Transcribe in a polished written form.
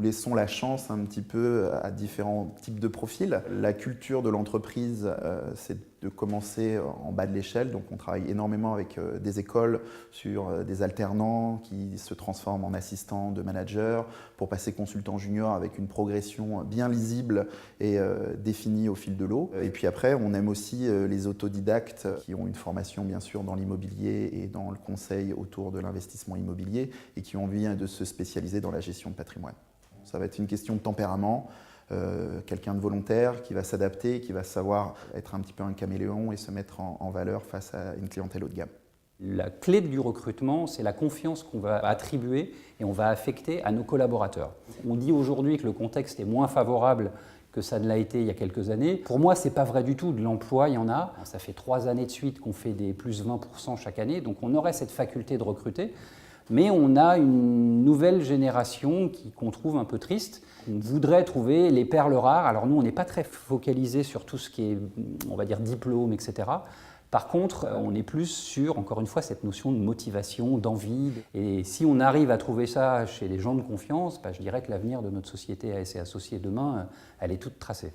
laissons la chance un petit peu à différents types de profils. La culture de l'entreprise, c'est de commencer en bas de l'échelle. Donc on travaille énormément avec des écoles sur des alternants qui se transforment en assistants de manager pour passer consultant junior avec une progression bien lisible et définie au fil de l'eau. Et puis après, on aime aussi les autodidactes qui ont une formation bien sûr dans l'immobilier et dans le conseil autour de l'investissement immobilier et qui ont envie de se spécialiser dans la gestion de patrimoine. Ça va être une question de tempérament. Quelqu'un de volontaire qui va s'adapter, qui va savoir être un petit peu un caméléon et se mettre en valeur face à une clientèle haut de gamme. La clé du recrutement, c'est la confiance qu'on va attribuer et on va affecter à nos collaborateurs. On dit aujourd'hui que le contexte est moins favorable que ça ne l'a été il y a quelques années. Pour moi, ce n'est pas vrai du tout. De l'emploi, il y en a. Ça fait 3 années de suite qu'on fait des plus 20% chaque année, donc on aurait cette faculté de recruter. Mais on a une nouvelle génération qu'on trouve un peu triste. On voudrait trouver les perles rares. Alors nous, on n'est pas très focalisé sur tout ce qui est, on va dire, diplôme, etc. Par contre, on est plus sur, encore une fois, cette notion de motivation, d'envie. Et si on arrive à trouver ça chez les gens de confiance, je dirais que l'avenir de notre société AS & Associés demain, elle est toute tracée.